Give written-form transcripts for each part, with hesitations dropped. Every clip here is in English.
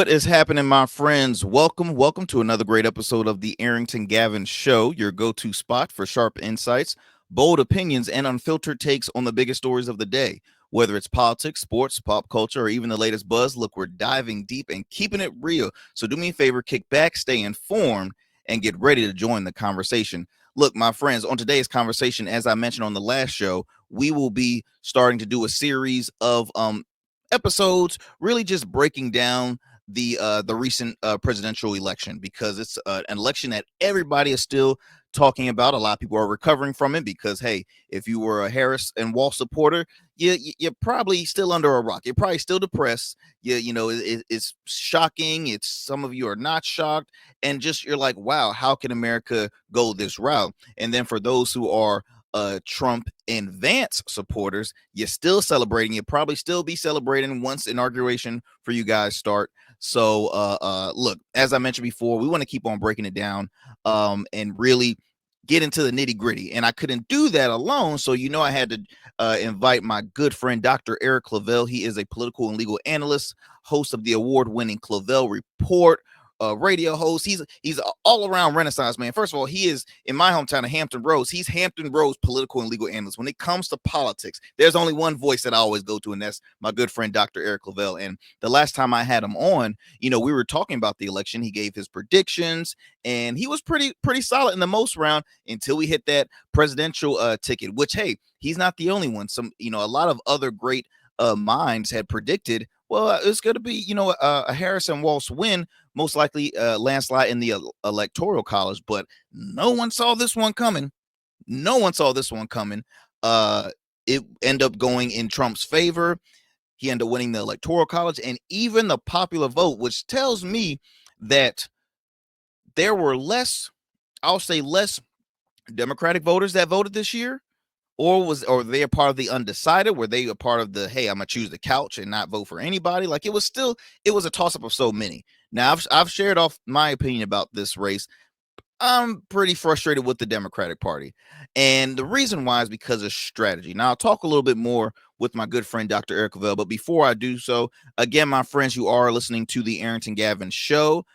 What is happening, my friends? Welcome to another great episode of the Arrington Gavin Show, your go-to spot for sharp insights, bold opinions, and unfiltered takes on the biggest stories of the day. Whether it's politics, sports, pop culture, or even the latest buzz, look, we're diving deep and keeping it real. So do me a favor, kick back, stay informed, and get ready to join the conversation. Look, my friends, on today's conversation, as I mentioned on the last show, we will be starting to do a series of episodes really just breaking down the recent presidential election, because it's an election that everybody is still talking about. A lot of people are recovering from it because, hey, if you were a Harris and Walsh supporter, you're probably still under a rock. You're probably still depressed. It's shocking. It's some of you are not shocked, and just you're like, wow, how can America go this route? And then for those who are Trump and Vance supporters, you're still celebrating. You'll probably still be celebrating once inauguration for you guys start. So look, as I mentioned before, we want to keep on breaking it down and really get into the nitty gritty. And I couldn't do that alone. So, I had to invite my good friend, Dr. Eric Claville. He is a political and legal analyst, host of the award-winning Claville Report, radio host. He's an all-around renaissance man. First of all, he is in my hometown of Hampton Roads. He's Hampton Roads political and legal analyst. When it comes to politics, there's only one voice that I always go to, and that's my good friend Dr. Eric Claville. And the last time I had him on, we were talking about the election. He gave his predictions, and he was pretty solid in the most round until we hit that presidential ticket. Which, hey, he's not the only one. A lot of other great minds had predicted, well, it's going to be, a Harrison Walsh win, most likely landslide in the electoral college, but no one saw this one coming. No one saw this one coming. It ended up going in Trump's favor. He ended up winning the electoral college and even the popular vote, which tells me that there were less Democratic voters that voted this year. Or they a part of the undecided? Were they a part of the, hey, I'm gonna choose the couch and not vote for anybody? Like, it was a toss-up of so many. Now, I've shared off my opinion about this race. I'm pretty frustrated with the Democratic Party. And the reason why is because of strategy. Now, I'll talk a little bit more with my good friend, Dr. Eric Claville. But before I do so, again, my friends, you are listening to the Arrington Gavin Show.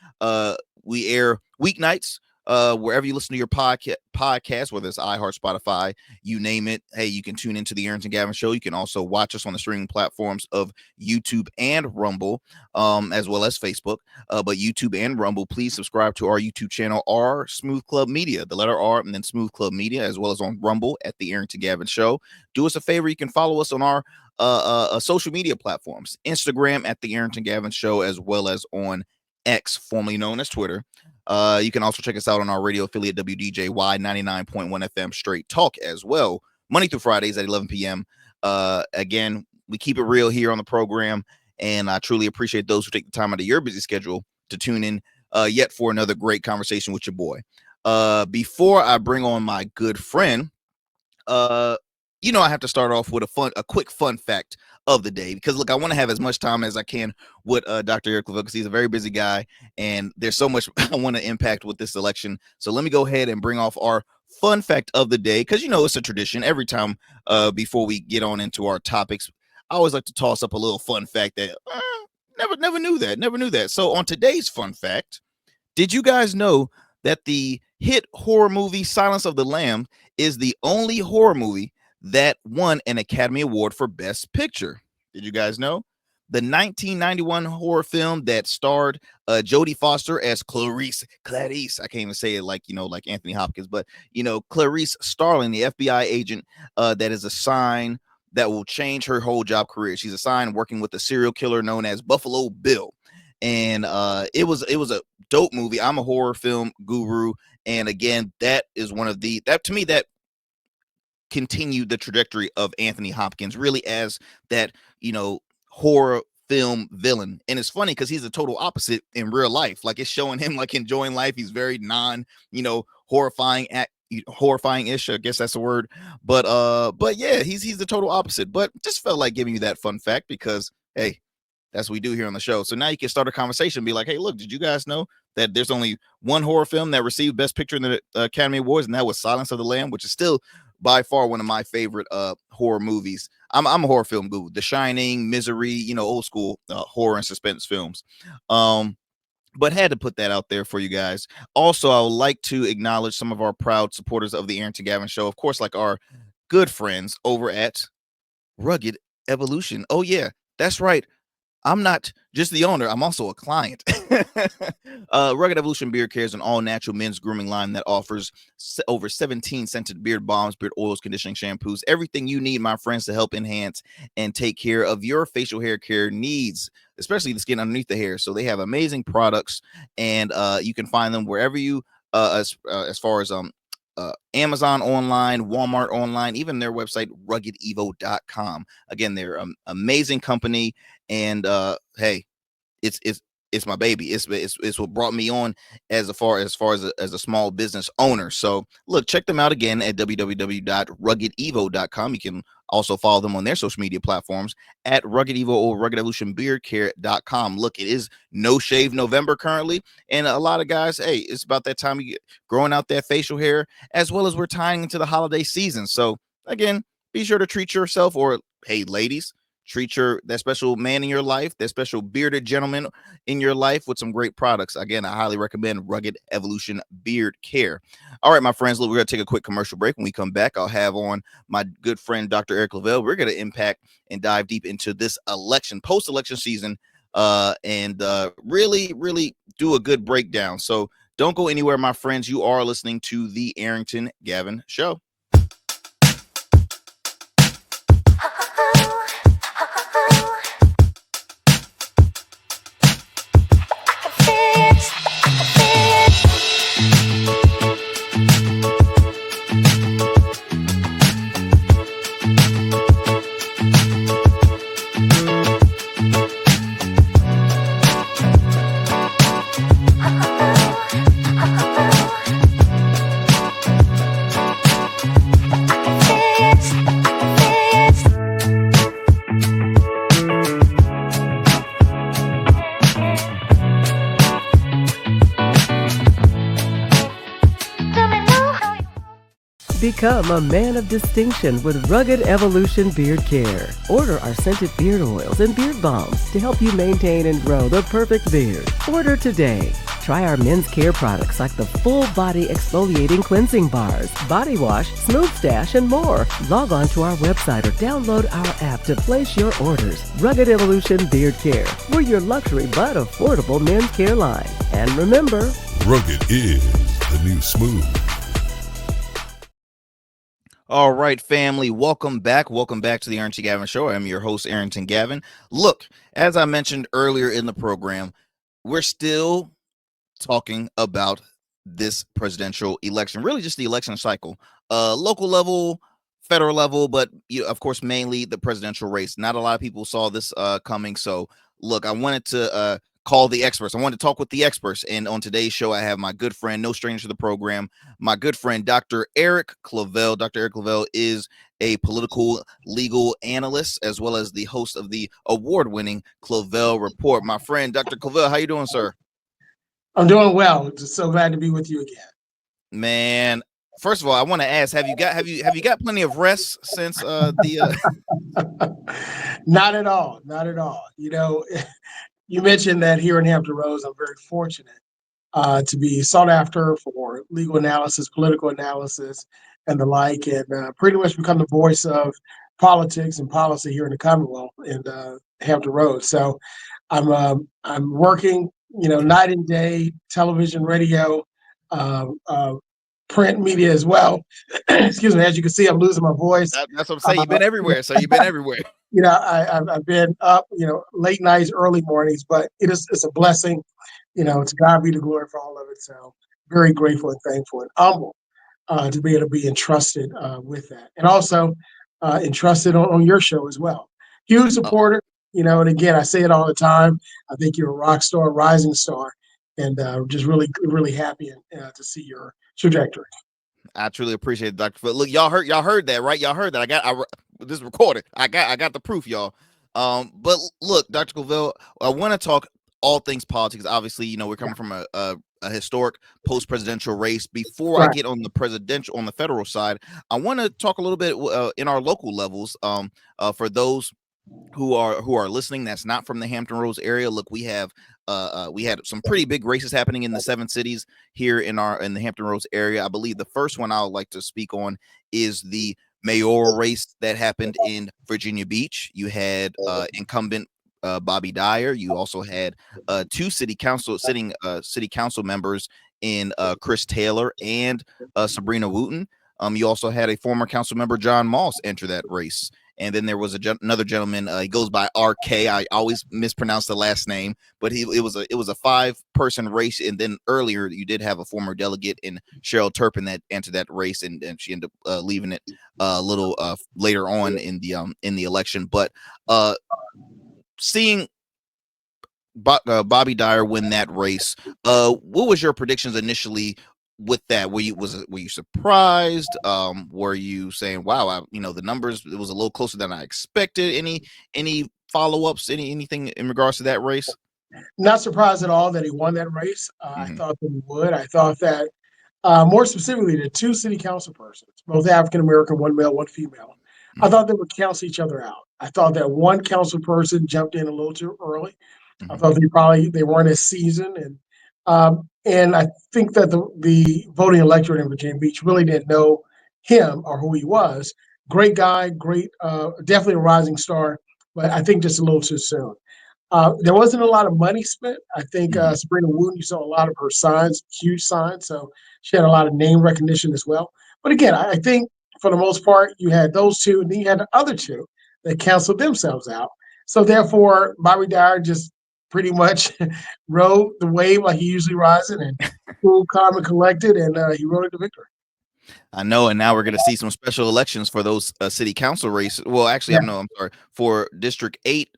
We air weeknights wherever you listen to your podcast, whether it's iHeart, Spotify, you name it. Hey, you can tune into the Arrington Gavin Show. You can also watch us on the streaming platforms of YouTube and Rumble, as well as Facebook. But YouTube and Rumble, please subscribe to our YouTube channel, R Smooth Club Media, the letter R and then Smooth Club Media, as well as on Rumble at the Arrington Gavin Show. Do us a favor. You can follow us on our social media platforms, Instagram at the Arrington Gavin Show, as well as on X, formerly known as Twitter. You can also check us out on our radio affiliate WDJY 99.1 FM Straight Talk as well, Monday through Fridays at 11 p.m. Again, we keep it real here on the program, and I truly appreciate those who take the time out of your busy schedule to tune in yet for another great conversation with your boy. Before I bring on my good friend, I have to start off with a quick fun fact of the day, because look, I want to have as much time as I can with Dr. Eric Claville, because he's a very busy guy and there's so much I want to impact with this election. So let me go ahead and bring off our fun fact of the day, because it's a tradition every time before we get on into our topics. I always like to toss up a little fun fact that never knew that. So on today's fun fact, did you guys know that the hit horror movie Silence of the Lambs is the only horror movie that won an Academy Award for Best Picture? Did you guys know? The 1991 horror film that starred Jodie Foster as Clarice. I can't even say it like Anthony Hopkins, but Clarice Starling, the FBI agent that is assigned that will change her whole job career. She's assigned working with a serial killer known as Buffalo Bill. And it was a dope movie. I'm a horror film guru, and again, that is one of that to me that continued the trajectory of Anthony Hopkins, really as that horror film villain. And it's funny because he's the total opposite in real life. Like, it's showing him like enjoying life. He's very horrifying-ish, I guess that's the word. But yeah, he's the total opposite. But just felt like giving you that fun fact because, hey, that's what we do here on the show. So now you can start a conversation and be like, hey, look, did you guys know that there's only one horror film that received Best Picture in the Academy Awards, and that was Silence of the Lamb, which is still by far one of my favorite horror movies. I'm a horror film guru. The Shining, Misery, old school horror and suspense films. But had to put that out there for you guys. Also, I would like to acknowledge some of our proud supporters of the Arrington Gavin Show. Of course, like our good friends over at Rugged Evolution. Oh yeah, that's right. I'm not just the owner, I'm also a client. Rugged Evolution Beard Care is an all-natural men's grooming line that offers over 17 scented beard balms, beard oils, conditioning shampoos, everything you need, my friends, to help enhance and take care of your facial hair care needs, especially the skin underneath the hair. So they have amazing products, and you can find them wherever you, as far as Amazon online, Walmart online, even their website, ruggedevo.com. Again, they're an amazing company. And hey, it's my baby. It's what brought me on as far as a small business owner. So look, check them out again at www.ruggedevo.com. You can also follow them on their social media platforms at Rugged Evo or ruggedevolutionbeardcare.com. Look, it is No Shave November currently, and a lot of guys, hey, it's about that time you get growing out that facial hair, as well as we're tying into the holiday season. So again, be sure to treat yourself, or hey, ladies, treat that special man in your life, that special bearded gentleman in your life with some great products. Again, I highly recommend Rugged Evolution Beard Care. All right, my friends, look, we're going to take a quick commercial break. When we come back, I'll have on my good friend, Dr. Eric Claville. We're going to impact and dive deep into this post-election season, and really, really do a good breakdown. So don't go anywhere, my friends. You are listening to the Arrington Gavin Show. Become a man of distinction with Rugged Evolution Beard Care. Order our scented beard oils and beard balms to help you maintain and grow the perfect beard. Order today. Try our men's care products like the full body exfoliating cleansing bars, body wash, smooth stash, and more. Log on to our website or download our app to place your orders. Rugged Evolution Beard Care. We're your luxury but affordable men's care line. And remember, rugged is the new smooth. All right, family, welcome back. Welcome back to the Arrington Gavin Show. I'm your host, Arrington Gavin. Look, as I mentioned earlier in the program, we're still talking about this presidential election, really just the election cycle, local level, federal level, but of course, mainly the presidential race. Not a lot of people saw this coming. So look, I wanted to call the experts. I wanted to talk with the experts. And on today's show, I have my good friend, no stranger to the program, my good friend, Dr. Eric Claville. Dr. Eric Claville is a political legal analyst, as well as the host of the award-winning Claville Report. My friend, Dr. Claville, how you doing, sir? I'm doing well. Just so glad to be with you again. Man, first of all, I want to ask: have you got plenty of rest since the? Not at all. Not at all. You mentioned that here in Hampton Roads, I'm very fortunate to be sought after for legal analysis, political analysis, and the like, and pretty much become the voice of politics and policy here in the Commonwealth and Hampton Roads. So I'm working, night and day, television, radio, print media as well. Excuse me. As you can see, I'm losing my voice. That's what I'm saying. You've been everywhere, so you've been everywhere. I've been up, late nights, early mornings, but it's a blessing. To God be the glory for all of it. So very grateful and thankful and humble to be able to be entrusted with that, and also entrusted on your show as well. Huge supporter, and again, I say it all the time. I think you're a rock star, rising star, and just really, really happy to see your trajectory. I truly appreciate it, Dr. Phil. Look, y'all heard that, right? Y'all heard that. This is recorded. I got the proof, y'all. But look, Dr. Claville, I want to talk all things politics. Obviously, you know, we're coming from a historic post-presidential race. Before I Right. get on the federal side, I want to talk a little bit in our local levels. For those who are listening that's not from the Hampton Roads area, look, we had some pretty big races happening in the 7 cities here in the Hampton Roads area. I believe the first one I would like to speak on is the mayoral race that happened in Virginia Beach. You had incumbent Bobby Dyer. You also had two city council members in Chris Taylor and Sabrina Wooten. You also had a former council member, John Moss, enter that race. And then there was another gentleman. He goes by RK. I always mispronounce the last name, but it was a 5-person race. And then earlier you did have a former delegate in Cheryl Turpin that entered that race, and she ended up leaving it a little later on in the election. But seeing Bobby Dyer win that race, what was your predictions initially with that? Were you surprised? Were you saying, wow, the numbers, it was a little closer than I expected? Any follow-ups, anything in regards to that race? Not surprised at all that he won that race. I Mm-hmm. thought that he would. I thought that more specifically, the 2 city council persons, both African American, one male, one female, I Mm-hmm. thought they would cancel each other out. I thought that one council person jumped in a little too early. I Mm-hmm. thought they weren't as seasoned, and I think that the voting electorate in Virginia Beach really didn't know him or who he was. Great guy, great, definitely a rising star, but I think just a little too soon. There wasn't a lot of money spent. I think Mm-hmm. Sabrina Wooten, you saw a lot of her signs, huge signs, so she had a lot of name recognition as well. But again, I think for the most part, you had those 2, and then you had the other 2 that canceled themselves out. So therefore, Bobby Dyer just pretty much rode the wave like he usually rides it, and cool, calm, and collected, and he rode it to victory. I know, and now we're going to see some special elections for those city council races. Well, actually, Yeah. I'm sorry. For District 8,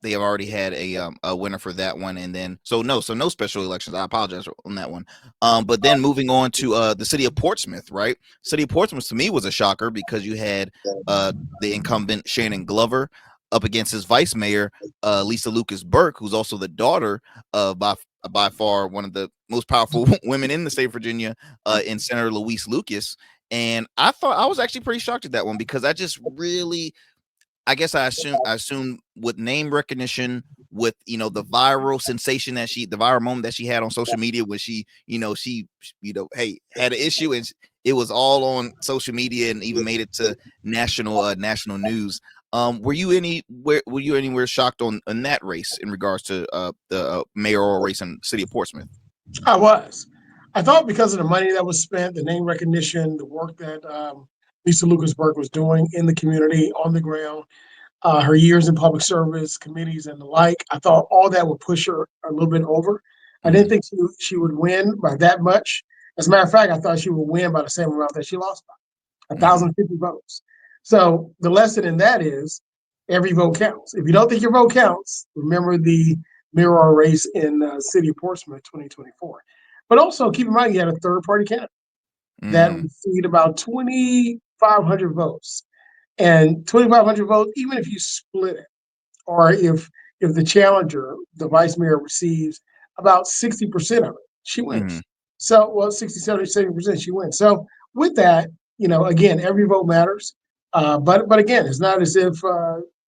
they have already had a winner for that one, and then so no special elections. I apologize on that one. But then moving on to the city of Portsmouth, right? City of Portsmouth to me was a shocker because you had the incumbent Shannon Glover up against his vice mayor Lisa Lucas Burke, who's also the daughter of by far one of the most powerful women in the state of Virginia, in Senator Louise Lucas. And I thought I was actually pretty shocked at that one because I just really, I guess I assume with name recognition, with the viral sensation the viral moment that she had on social media when she hey, had an issue, and it was all on social media and even made it to national news. Were you anywhere shocked on that race in regards to the mayoral race in the city of Portsmouth? I was. I thought because of the money that was spent, the name recognition, the work that Lisa Lucas Burke was doing in the community, on the ground, her years in public service, committees, and the like, I thought all that would push her a little bit over. I didn't think she would win by that much. As a matter of fact, I thought she would win by the same amount that she lost by, Mm-hmm. 1,050 votes. So the lesson in that is every vote counts. If you don't think your vote counts, remember the mayoral race in the city of Portsmouth 2024. But also keep in mind you had a third party candidate that Mm-hmm. received about 2,500 votes. And 2,500 votes, even if you split it, or if the challenger, the vice mayor, receives about 60% of it, she Mm-hmm. wins. So, well, 60, 70% she wins. So with that, again, every vote matters. But again, it's not as if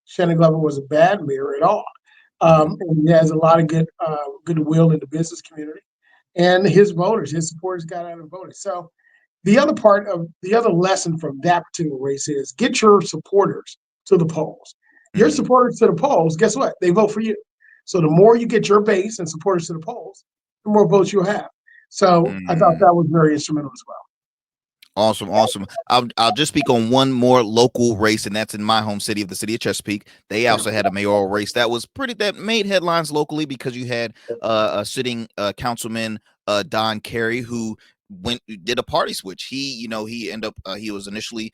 Shannon Glover was a bad mayor at all. Mm-hmm. And he has a lot of goodwill in the business community. And his voters, his supporters got out and voted. So the other lesson from that particular race is get your supporters to the polls. Your Mm-hmm. supporters to the polls, guess what? They vote for you. So the more you get your base and supporters to the polls, the more votes you'll have. So I thought Mm-hmm. that was very instrumental as well. Awesome. I'll just speak on one more local race, and that's in my home city of the city of Chesapeake. They also had a mayoral race that made headlines locally because you had a sitting councilman Don Carey who did a party switch. He ended up he was initially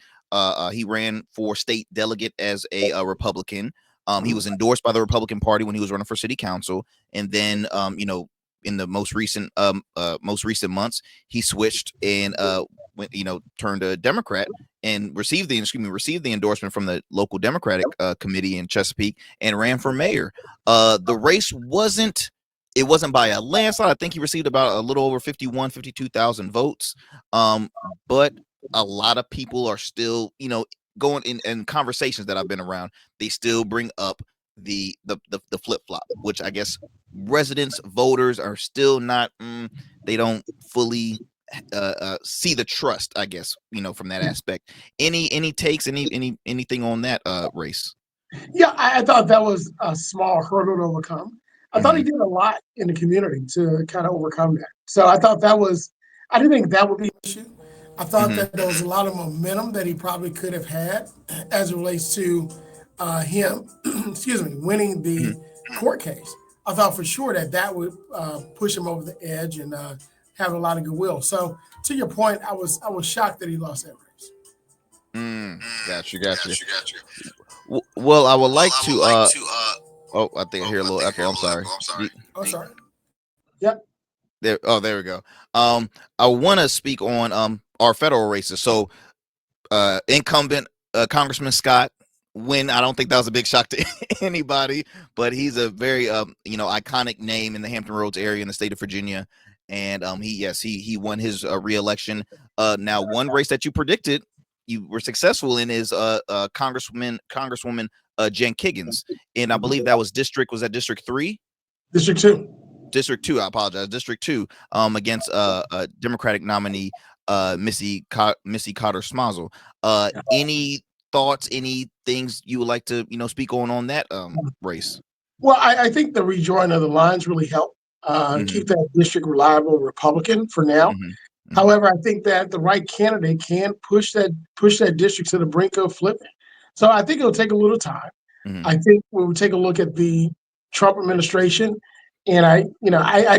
he ran for state delegate as a Republican. He was endorsed by the Republican Party when he was running for city council, and then in the most recent months he switched and turned a Democrat and received the endorsement from the local Democratic committee in Chesapeake and ran for mayor. The race wasn't it wasn't by a landslide. I think he received about a little over 52,000 votes. But a lot of people are still, going in conversations that I've been around, they still bring up the flip flop, which I guess residents, voters are still not. They don't fully see the trust, I guess, from that aspect. Any takes, anything on that race? Yeah, I thought that was a small hurdle to overcome. I thought he did a lot in the community to kind of overcome that. So I thought I didn't think that would be an issue. I thought that there was a lot of momentum that he probably could have had as it relates to him, excuse me, winning the court case. I thought for sure that would push him over the edge and have a lot of goodwill. So to your point, I was shocked that he lost that race. Got you. Well, I would like to. Oh, I think I hear a little echo. I'm sorry. Oh, sorry. Yep. There. Oh, there we go. I want to speak on our federal races. So, incumbent Congressman Scott win. I don't think that was a big shock to anybody, but he's a very iconic name in the Hampton Roads area in the state of Virginia, and he won his re-election. Now, one race that you predicted you were successful in is Congresswoman Jen Kiggins, and I believe that was District 3? District 2. District 2, I apologize. District 2 against a Democratic nominee, Missy Cotter Smazel. Any thoughts, any things you would like to speak on that race? Well, I think the rejoin of the lines really helped keep that district reliable Republican for now. However, I think that the right candidate can push that district to the brink of flipping. So I think it'll take a little time. I think we'll take a look at the Trump administration, and I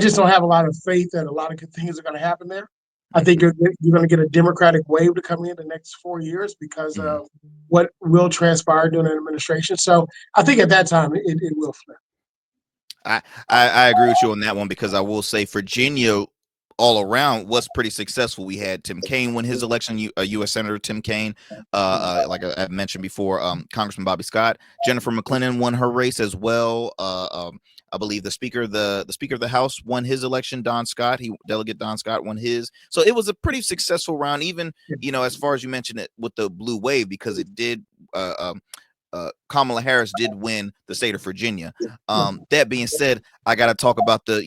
just don't have a lot of faith that a lot of good things are going to happen there. I think you're going to get a Democratic wave to come in the next 4 years because of what will transpire during an administration. So I think at that time it will flip. I agree with you on that one, because I will say Virginia all around was pretty successful. We had Tim Kaine win his election, U.S. Senator Tim Kaine, like I mentioned before, Congressman Bobby Scott. Jennifer McClellan won her race as well. I believe the Speaker of the House won his election. Delegate Don Scott won his. So it was a pretty successful round, even as far as you mentioned it with the blue wave, because it did. Kamala Harris did win the state of Virginia. That being said, I got to talk about the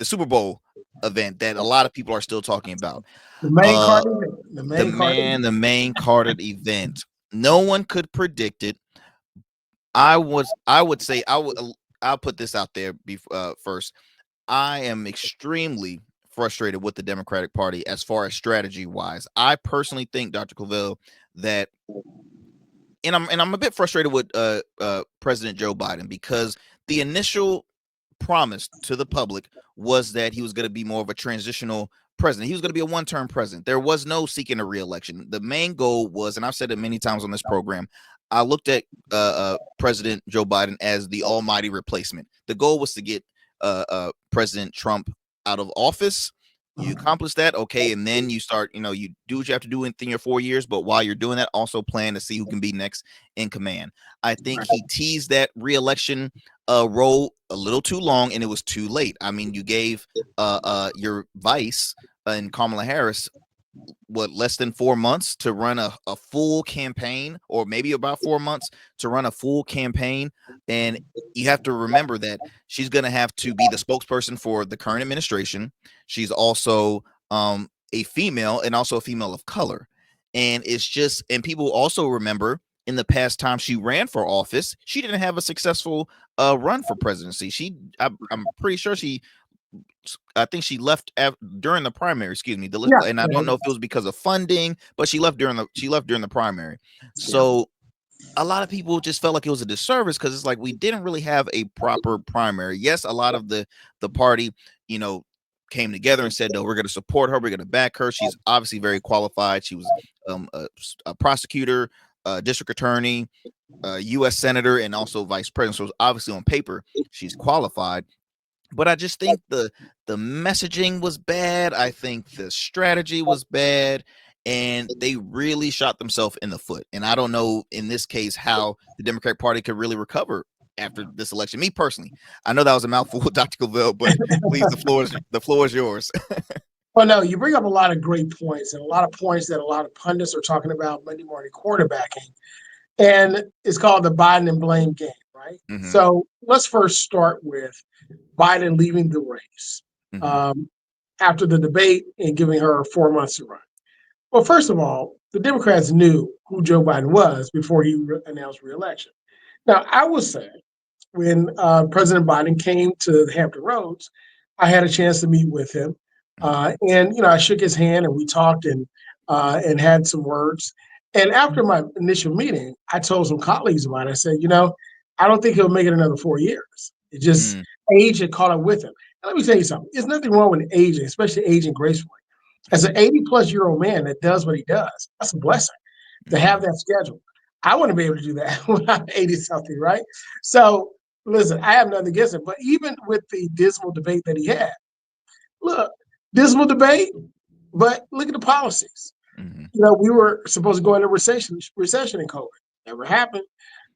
Super Bowl event that a lot of people are still talking about. The main carded event. No one could predict it. I'll put this out there first. I am extremely frustrated with the Democratic Party as far as strategy wise. I personally think, Dr. Claville, that and I'm a bit frustrated with President Joe Biden, because the initial promise to the public was that he was going to be more of a transitional president. He was going to be a one-term president. There was no seeking a re-election. The main goal was, and I've said it many times on this program, I looked at President Joe Biden as the almighty replacement. The goal was to get President Trump out of office. You accomplish that, okay, and then you start, you do what you have to do in your 4 years, but while you're doing that, also plan to see who can be next in command. I think he teased that re-election role a little too long, and it was too late. I mean, you gave your vice and Kamala Harris less than 4 months to run a full campaign, or maybe about 4 months to run a full campaign. And you have to remember that she's going to have to be the spokesperson for the current administration. She's also a female, and also a female of color. And and people also remember in the past time she ran for office, she didn't have a successful run for presidency. I'm pretty sure I think she left during the primary, and I don't know if it was because of funding, but she left during the primary. So a lot of people just felt like it was a disservice, because it's like we didn't really have a proper primary. Yes, a lot of the party, came together and said, no, we're going to support her, we're going to back her. She's obviously very qualified. She was a prosecutor, district attorney, U.S. senator, and also vice president. So obviously on paper she's qualified. But I just think the messaging was bad. I think the strategy was bad, and they really shot themselves in the foot. And I don't know in this case how the Democratic Party could really recover after this election. Me personally, I know that was a mouthful, Dr. Claville, but please, the floor is yours. Well, no, you bring up a lot of great points and a lot of points that a lot of pundits are talking about Monday morning quarterbacking. And it's called the Biden and blame game, right? Mm-hmm. So let's first start with Biden leaving the race after the debate and giving her 4 months to run. Well, first of all, the Democrats knew who Joe Biden was before he announced reelection. Now, I will say when President Biden came to the Hampton Roads, I had a chance to meet with him. And I shook his hand and we talked and had some words. And after my initial meeting, I told some colleagues of mine, I said, I don't think he'll make it another 4 years. It just age had caught up with him. And let me tell you something. There's nothing wrong with aging, especially aging gracefully. As an 80-plus-year-old man that does what he does, that's a blessing to have that schedule. I want to be able to do that when I'm 80-something, right? So, listen, I have nothing against it. But even with the dismal debate that he had, look, dismal debate, but look at the policies. We were supposed to go into recession in COVID. Never happened.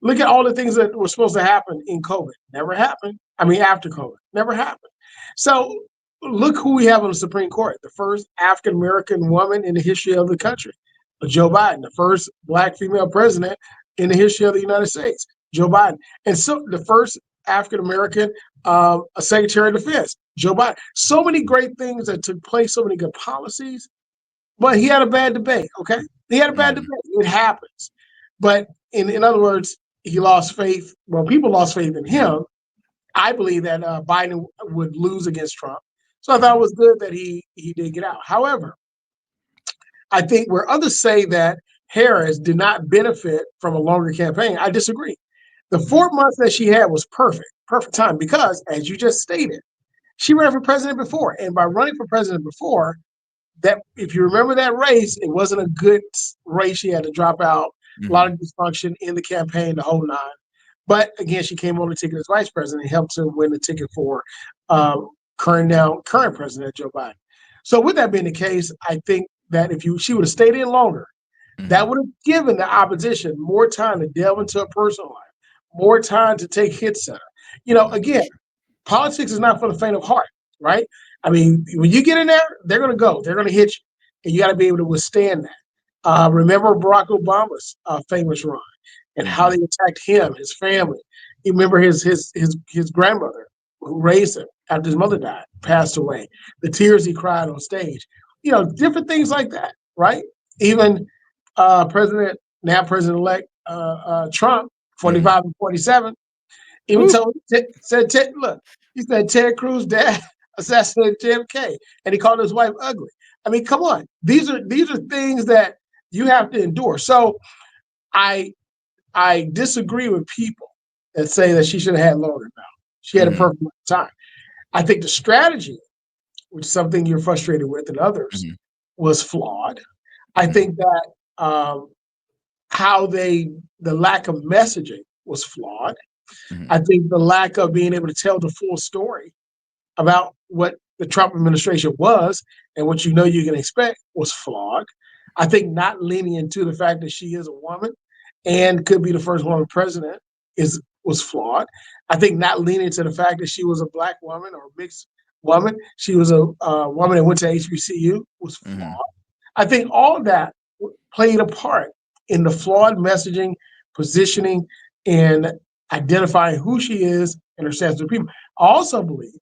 Look at all the things that were supposed to happen in COVID. Never happened. I mean, after COVID. Never happened. So look who we have on the Supreme Court. The first African-American woman in the history of the country, Joe Biden. The first Black female president in the history of the United States, Joe Biden. And so the first African-American Secretary of Defense, Joe Biden. So many great things that took place, so many good policies. But he had a bad debate, okay? He had a bad debate. It happens. But in other words, he lost faith. Well, people lost faith in him. I believe that Biden would lose against Trump. So I thought it was good that he did get out. However, I think where others say that Harris did not benefit from a longer campaign, I disagree. The 4 months that she had was perfect time because, as you just stated, she ran for president before. And by running for president before, that if you remember that race, it wasn't a good race. She had to drop out, a lot of dysfunction in the campaign, the whole nine. But again, she came on the ticket as vice president and helped to win the ticket for current president Joe Biden. So with that being the case, I think that if she would have stayed in longer, that would have given the opposition more time to delve into her personal life, more time to take hits at her. Again, politics is not for the faint of heart, right? I mean, when you get in there, they're going to go. They're going to hit you. And you got to be able to withstand that. Remember Barack Obama's famous run and how they attacked him, his family. You remember his grandmother who raised him after his mother died, passed away. The tears he cried on stage. Different things like that, right? Even now President-elect Trump, 45 and 47, even he said Ted Cruz dad assassinated JFK, and he called his wife ugly. I mean, come on. These are things that you have to endure. So I disagree with people that say that she should have had longer now. She had a perfect time. I think the strategy, which is something you're frustrated with and others, was flawed. I think that the lack of messaging was flawed. I think the lack of being able to tell the full story about what the Trump administration was and what you can expect was flawed. I think not leaning into the fact that she is a woman and could be the first woman president was flawed. I think not leaning to the fact that she was a Black woman or a mixed woman, she was a woman that went to HBCU was flawed. I think all of that played a part in the flawed messaging, positioning, and identifying who she is and her stance to people. I also believe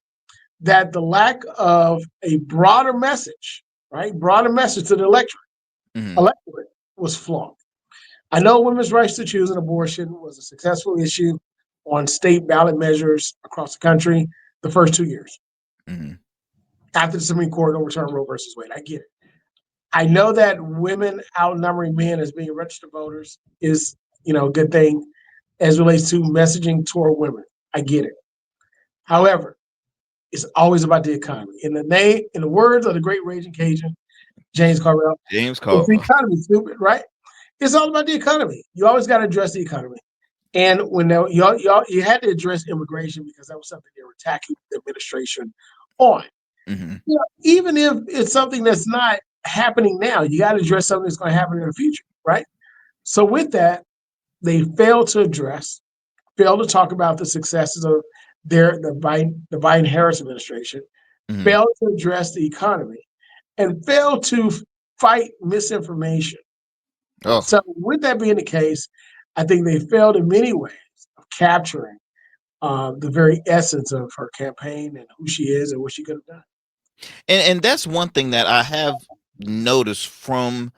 that the lack of a broader message to the electorate was flawed. I know women's rights to choose an abortion was a successful issue on state ballot measures across the country the first 2 years. After the Supreme Court overturned Roe versus Wade, I get it. I know that women outnumbering men as being registered voters is, a good thing as relates to messaging toward women. I get it. However, it's always about the economy. In the words of the great raging Cajun, James Carville, it's the economy, stupid, right? It's all about the economy. You always got to address the economy. And when you had to address immigration because that was something they were attacking the administration on. Even if it's something that's not happening now, you got to address something that's going to happen in the future, right? So with that, they failed to address failed to talk about the successes of the Biden-Harris administration, Mhm. failed to address the economy, and failed to fight misinformation. Oh, So, with that being the case, I think they failed in many ways of capturing the very essence of her campaign and who she is and what she could have done. and that's one thing that I have noticed from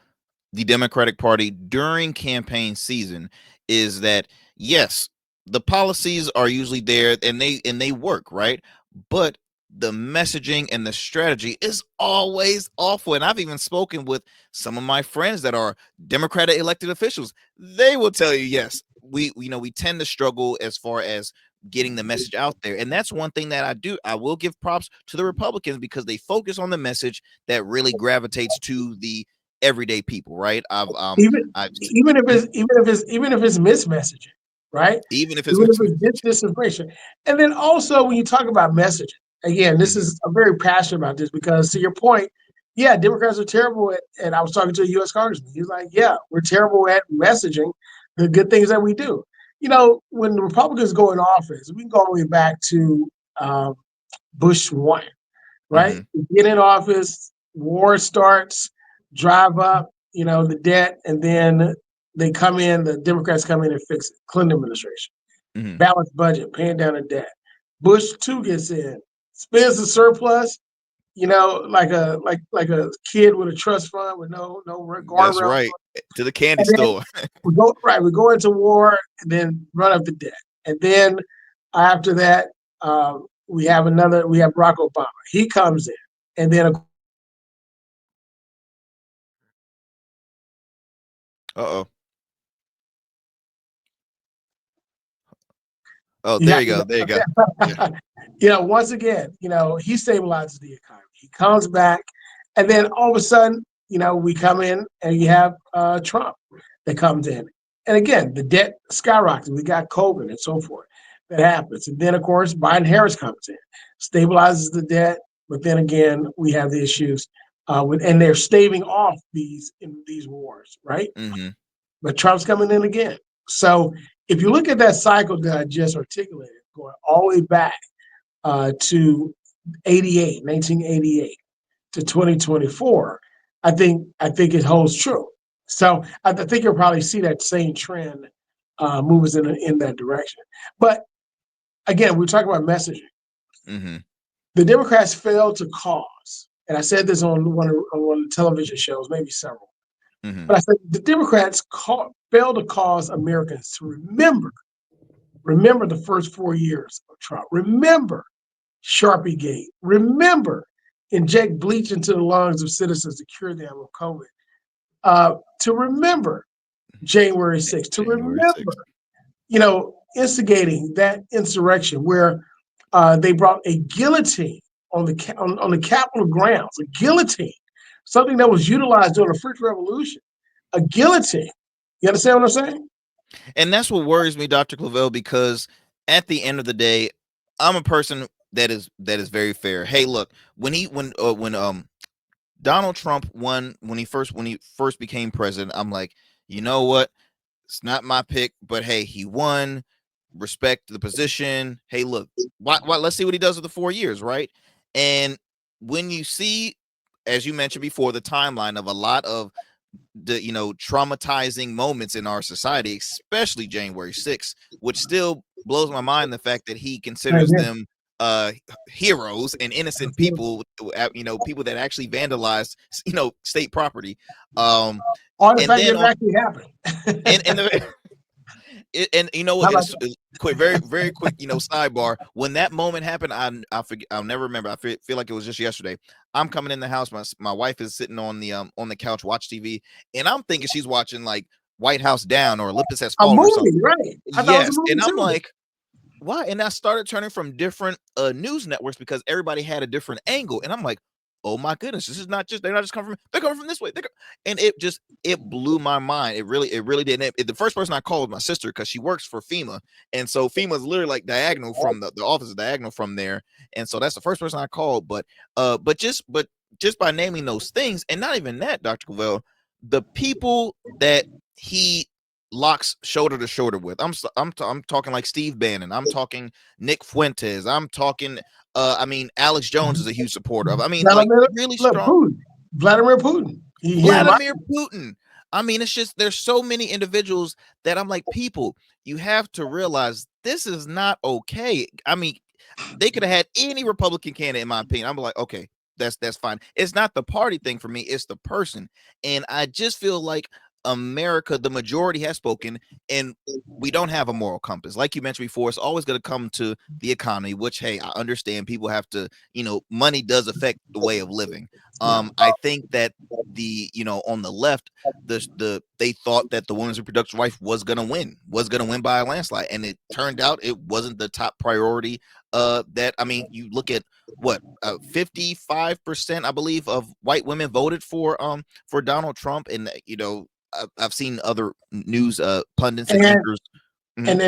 the Democratic Party during campaign season is that yes, the policies are usually there and they work, right? But the messaging and the strategy is always awful. And I've even spoken with some of my friends that are Democratic elected officials. They will tell you, yes, we tend to struggle as far as getting the message out there. And that's one thing that I will give props to the Republicans because they focus on the message that really gravitates to the everyday people, right? Even I've even if it's mismessaging, right? even if it's Even if it's disinformation. And then also when you talk about messaging, again, this Mhm, is I'm very passionate about this because to your point, yeah, Democrats are terrible at, and I was talking to a US Congressman. He's like, yeah, we're terrible at messaging the good things that we do. When the Republicans go in office, we can go all the way back to um, Bush 1, right? mhm, You get in office, war starts, drive up, the debt, and then the Democrats come in and fix it. Clinton administration, mhm. balanced budget, paying down the debt. Bush 2 gets in, spends the surplus, like a kid with a trust fund with no That's guardrails. right. To the candy And then store. we go into war and then run up the debt. And then after that, we have Barack Obama. He comes in. And then Uh-oh. Oh, you there have you go. There you go. Yeah. once again, he stabilizes the economy. He comes back, and then all of a sudden, we come in and you have Trump that comes in, and again, the debt skyrockets. We got COVID and so forth. That happens, and then of course Biden Harris comes in, stabilizes the debt, but then again we have the issues and they're staving off these wars, right? Mhm, But Trump's coming in again. So if you look at that cycle that I just articulated, going all the way back to 1988 to 2024, I think it holds true. So I think you'll probably see that same trend move us in that direction. But again, we're talking about messaging. mhm, The Democrats failed to cause, and I said this on one of the television shows, maybe several. mhm. But I said the Democrats failed to cause Americans to remember the first 4 years of Trump. Remember Sharpie Gate. Remember inject bleach into the lungs of citizens to cure them of COVID. To remember January 6th. To January remember, 6th. instigating that insurrection where they brought a guillotine on the Capitol grounds. A guillotine, something that was utilized during the French Revolution. A guillotine. You understand what I'm saying? And that's what worries me, Dr. Claville, because at the end of the day, I'm a person that is very fair. Hey, look, when Donald Trump won when he first became president, I'm like, you know what? It's not my pick, but hey, he won. Respect the position. Hey, look, why let's see what he does with the 4 years, right? And when you see, as you mentioned before, the timeline of a lot of the traumatizing moments in our society, especially January 6th, which still blows my mind the fact that he Right, considers yeah. them heroes and innocent people, people that actually vandalized state property. Um Or the and fact then that it on actually happened. and the and you know How what, about it's quick, very very quick, sidebar. When that moment happened, I forget, I'll never remember. I feel like it was just yesterday. I'm coming in the house, my wife is sitting on the couch watch TV, and I'm thinking she's watching like White House Down or Olympus Has a Fallen or movie, something. right? I thought it was a Yes, movie and I'm too. like, why? And I started turning from different news networks because everybody had a different angle, and I'm like, oh my goodness, this is not just they're not just coming from they're coming from this way. And it blew my mind. It really did. And the first person I called was my sister because she works for FEMA, and so FEMA is literally like diagonal from the office is diagonal from there, and so that's the first person I called. But just by naming those things, and not even that, Dr. Cavell, the people that he locks shoulder to shoulder with. I'm talking like Steve Bannon. I'm talking Nick Fuentes. I'm talking I mean Alex Jones is a huge supporter of. I mean like Vladimir, really look, strong. Putin, Vladimir Putin. He in my Vladimir Putin. I mean, it's just there's so many individuals that I'm like, people, you have to realize this is not okay. I mean, they could have had any Republican candidate, in my opinion. I'm like, okay, that's fine. It's not the party thing for me, it's the person. And I just feel like America, the majority has spoken, and we don't have a moral compass. Like you mentioned before, it's always going to come to the economy, which hey, I understand people have to, money does affect the way of living. I think that on the left, they thought that the women's reproductive rights was gonna win by a landslide, and it turned out it wasn't the top priority. That I mean, you look at what 55%, I believe, of white women voted for Donald Trump, and I've seen other news pundits and anchors. And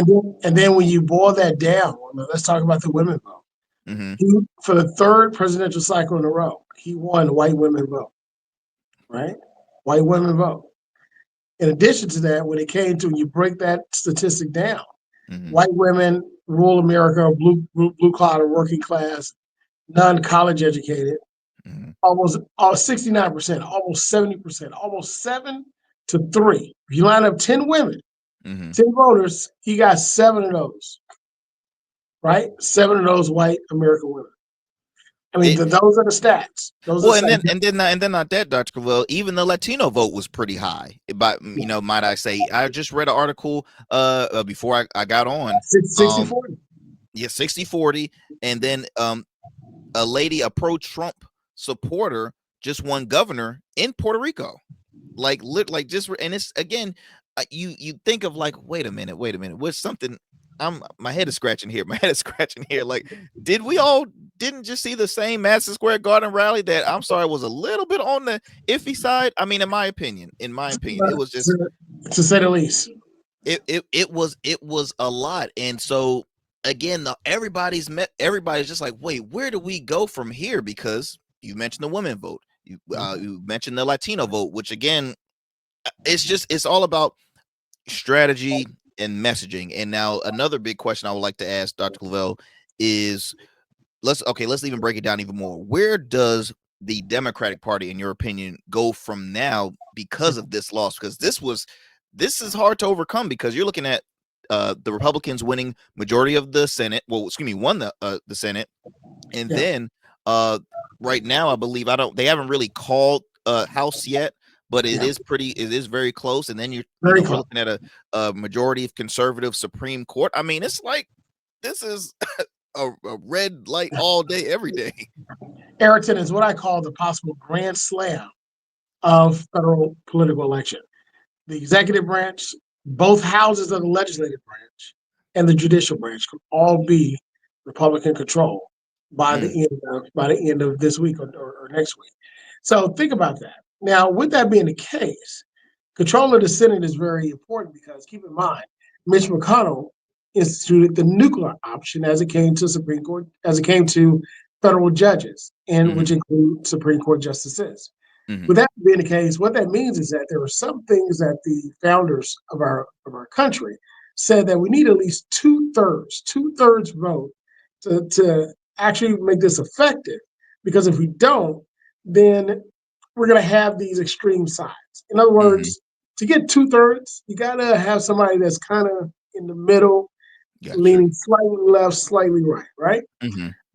then when you boil that down, let's talk about the women vote. For the third presidential cycle in a row, he won white women vote, right? White women vote. In addition to that, when you break that statistic down, white women, rural America, blue collar, working class, non-college educated, almost 69%, almost 70%, almost 7 to 3. If you line up 10 women, 10 voters, he got 7 of those, right? 7 of those white American women. I mean, those are the stats. And then not that, Dr. Claville, even the Latino vote was pretty high. But might I say, I just read an article before I got on 60-40. Yeah, 60-40, and then a pro-Trump supporter just won governor in Puerto Rico. And it's again, you think of like, wait a minute, what's something? My head is scratching here. Like, didn't just see the same Madison Square Garden rally that I'm sorry was a little bit on the iffy side? I mean, in my opinion, it was just, to say the least. It was a lot, and so again, everybody's just like, wait, where do we go from here? Because you mentioned the women vote, you mentioned the Latino vote, which again, it's all about strategy and messaging. And now another big question I would like to ask Dr. Claville is, let's even break it down even more. Where does the Democratic Party, in your opinion, go from now because of this loss? Because this is hard to overcome, because you're looking at the Republicans winning majority of the Senate. Well, excuse me, won the Senate, and then right now I believe they haven't really called House yet, but it is very close. And then we're looking at a majority of conservative Supreme Court. I mean, it's like this is a red light all day, every day. Arrington is what I call the possible grand slam of federal political election. The executive branch, both houses of the legislative branch, and the judicial branch could all be Republican control by the end of this week or next week. So think about that. Now, with that being the case, control of the Senate is very important, because keep in mind, Mitch McConnell instituted the nuclear option as it came to Supreme Court, as it came to federal judges, and which include Supreme Court justices. With that being the case, what that means is that there are some things that the founders of our country said that we need at least two-thirds vote to actually make this effective. Because if we don't, then we're going to have these extreme sides. In other words, to get 2/3, you got to have somebody that's kind of in the middle, leaning slightly left, slightly right, right?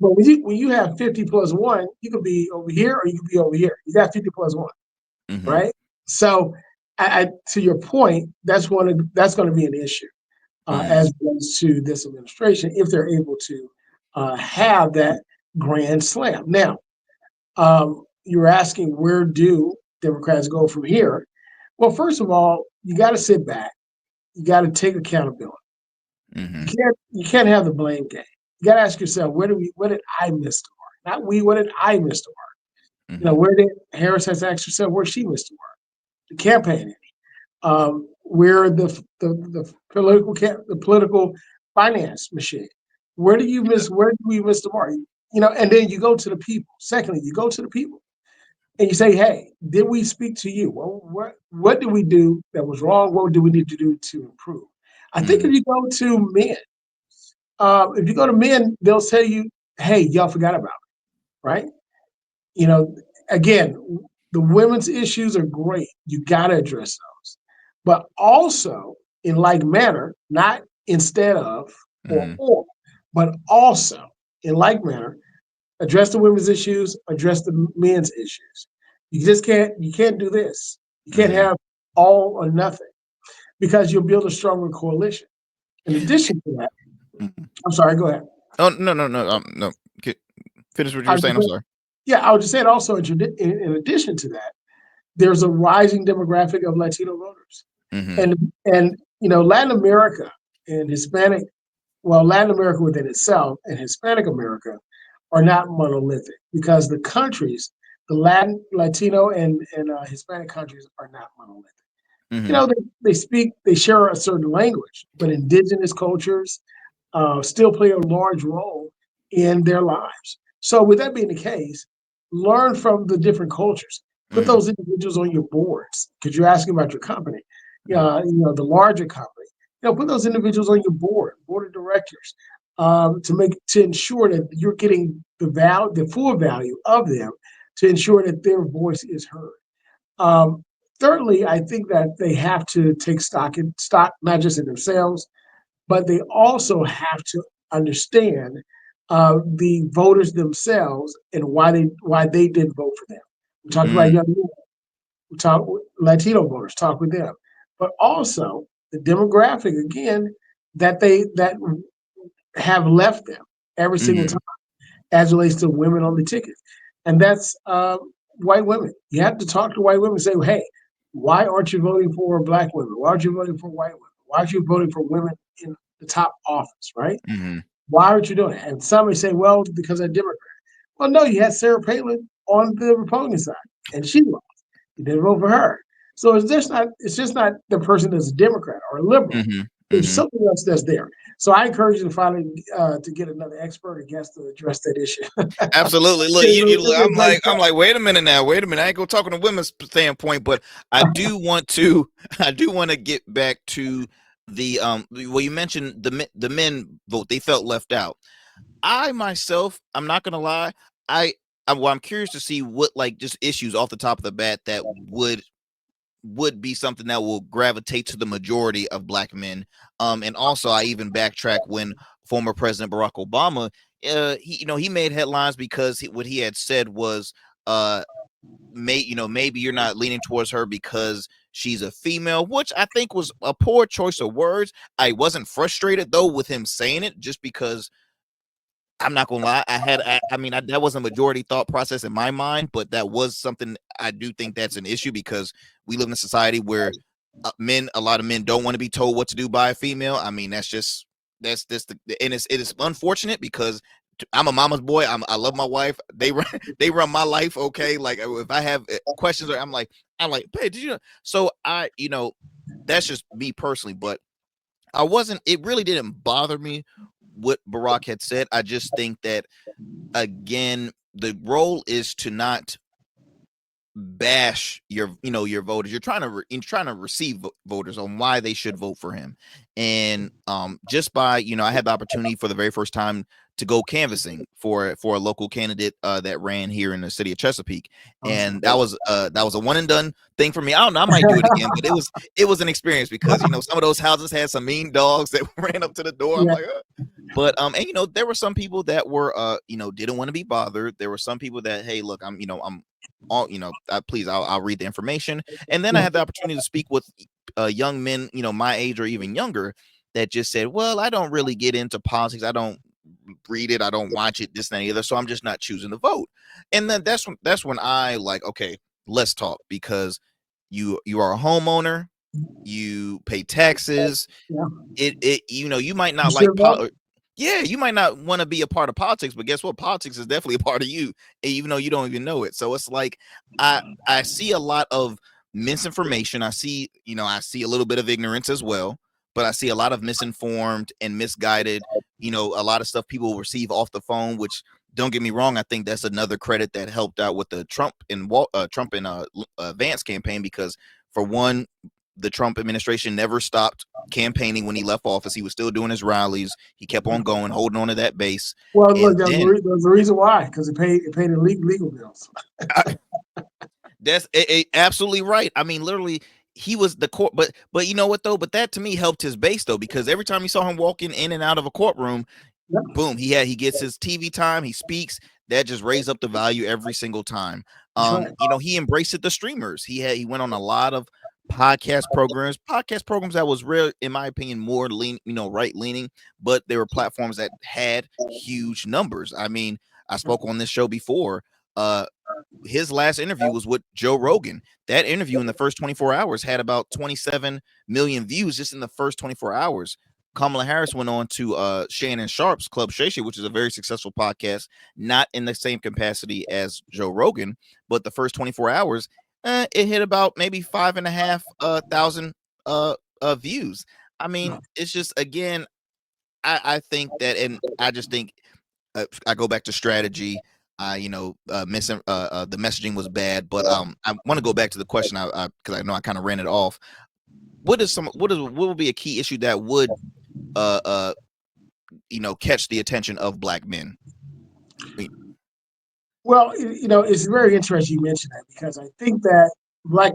But when you have 50 plus 1, you could be over here or you could be over here. You got 50 plus 1, right? So, to your point, that's going to be an issue as relates to this administration, if they're able to have that grand slam. Now, you're asking, where do Democrats go from here? Well, first of all, you got to sit back. You got to take accountability. You can't have the blame game. You got to ask yourself, what did I miss the mark? Not we, what did I miss the mark? Where did Harris has asked herself where she missed the mark? The campaigning, where the political finance machine. Where do you miss? Where do we miss the mark? And then you go to the people. Secondly, you go to the people. and you say, "Hey, did we speak to you? Well, what did we do that was wrong? What do we need to do to improve?" I think Mm-hmm. if you go to men, they'll tell you, "Hey, y'all forgot about it," right? You know, again, the women's issues are great. You got to address those, but also in like manner, not instead of Mm-hmm. or, but also in like manner, address the women's issues, address the men's issues. You can't do this. You can't Mm-hmm. have all or nothing because you'll build a stronger coalition. In addition to that, Mm-hmm. I'm sorry, go ahead. Oh, no. K- Finish what you I were was saying. just I'm saying, sorry. yeah, I was just saying also in addition to that, there's a rising demographic of Latino voters. Mm-hmm. And Latin America and Hispanic, well, Latin America within itself and Hispanic America are not monolithic because the countries, the Latino and Hispanic countries are not monolithic. Mm-hmm. They share a certain language, but indigenous cultures still play a large role in their lives. So, with that being the case, learn from the different cultures. Put Mm-hmm. those individuals on your boards because you're asking about your company. Mm-hmm. The larger company. Put those individuals on your board of directors, to ensure that you're getting the full value of them, to ensure that their voice is heard. Um, Thirdly, I think that they have to take stock not just in themselves, but they also have to understand the voters themselves and why they did vote for them. We talked about young men. We talk Latino voters. Talk with them, but also the demographic again that have left them every single Mm-hmm. time as it relates to women on the ticket, and that's white women. You have to talk to white women and say, "Hey, why aren't you voting for black women? Why aren't you voting for white women? Why aren't you voting for women in the top office, right? Mm-hmm. Why aren't you doing it?" And somebody say, "Well, because I'm Democrat." Well, no, you had Sarah Palin on the Republican side, and she lost. You didn't vote for her. So it's just not the person that's a Democrat or a liberal. Mm-hmm. There's Mm-hmm. something else that's there. So I encourage you to finally to get another expert or guest to address that issue. Absolutely. Look, It'll be a great I'm show. like, wait a minute now, wait a minute. I ain't gonna talk on a women's standpoint, but I do want to, I do want to get back to well, you mentioned the men vote. They felt left out. I myself, I'm not gonna lie, I'm curious to see what like just issues off the top of the bat that would be something that will gravitate to the majority of black men. And also I even backtrack when former President Barack Obama, he made headlines because what he had said was, maybe you're not leaning towards her because she's a female, which I think was a poor choice of words. I wasn't frustrated though with him saying it, just because I'm not gonna lie. That was a majority thought process in my mind, but that was something I do think that's an issue because we live in a society where a lot of men don't want to be told what to do by a female. I mean, and it is unfortunate because I'm a mama's boy. I love my wife. They run they run my life. Okay, like if I have questions, or I'm like, hey, did you know? So that's just me personally, but I wasn't. It really didn't bother me what Barack had said. I just think that again, the role is to not bash your voters. You're trying to receive voters on why they should vote for him. And just by I had the opportunity for the very first time to go canvassing for a local candidate that ran here in the city of Chesapeake, Awesome. and that was a one and done thing for me. I don't know, I might do it again, but it was an experience because some of those houses had some mean dogs that ran up to the door. I'm Yeah, like, but and there were some people that were didn't want to be bothered. There were some people that, hey, look, I'm all please, I'll read the information. And then I yeah, had the opportunity to speak with young men, my age or even younger, that just said, well, I don't really get into politics. I don't read it. I don't watch it, this and that either. So I'm just not choosing to vote. And then that's when I like, okay, let's talk, because you are a homeowner, you pay taxes. yeah. You might You not like should vote. yeah, you might not want to be a part of politics, but guess what? Politics is definitely a part of you, even though you don't even know it. So it's like I see a lot of misinformation. I see a little bit of ignorance as well, but I see a lot of misinformed and misguided, a lot of stuff people receive off the phone, which don't get me wrong. I think that's another credit that helped out with the Trump and Vance campaign, because for one, the Trump administration never stopped campaigning when he left office. He was still doing his rallies. He kept on going, holding on to that base. Well, And look, then there's a reason why, because it paid the legal bills. that's absolutely right. I mean, literally, he was the court, but you know what though? But that to me helped his base though, because every time you saw him walking in and out of a courtroom, Yep. boom, he gets his TV time, he speaks. That just raised up the value every single time. That's right. You know, he embraced the streamers. He went on a lot of podcast programs that was real, in my opinion, more right leaning, but they were platforms that had huge numbers. I mean, I spoke on this show before. His last interview was with Joe Rogan. That interview in the first 24 hours had about 27 million views just in the first 24 hours. Kamala Harris went on to Shannon Sharp's Club Shay Shay, which is a very successful podcast, not in the same capacity as Joe Rogan, but the first 24 hours, it hit about maybe 5,500 thousand views. I mean, it's just, again, I think that, and I just think I go back to strategy. The messaging was bad, but I want to go back to the question because I know I kind of ran it off. What would be a key issue that would catch the attention of black men? Well, it's very interesting you mentioned that, because I think that black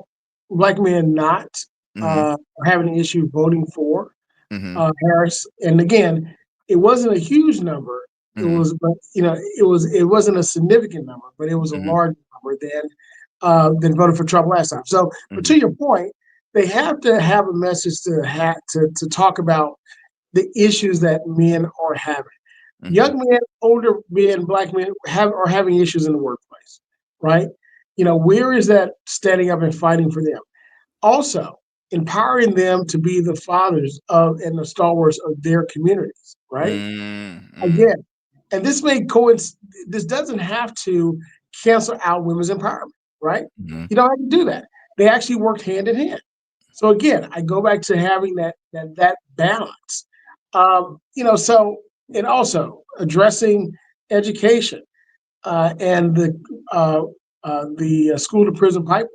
men not having an issue voting for Harris, and again, it wasn't a huge number. It was, but it wasn't a significant number, but it was a large number than voted for Trump last time. So, but to your point, they have to have a message to talk about the issues that men are having. Young men, older men, black men are having issues in the workplace, right? Where is that standing up and fighting for them? Also, empowering them to be the fathers of and the stalwarts of their communities, right? Again, and this this doesn't have to cancel out women's empowerment, right? You don't have to do that. They actually work hand in hand. So again, I go back to having that balance. And also addressing education and the school to prison pipeline,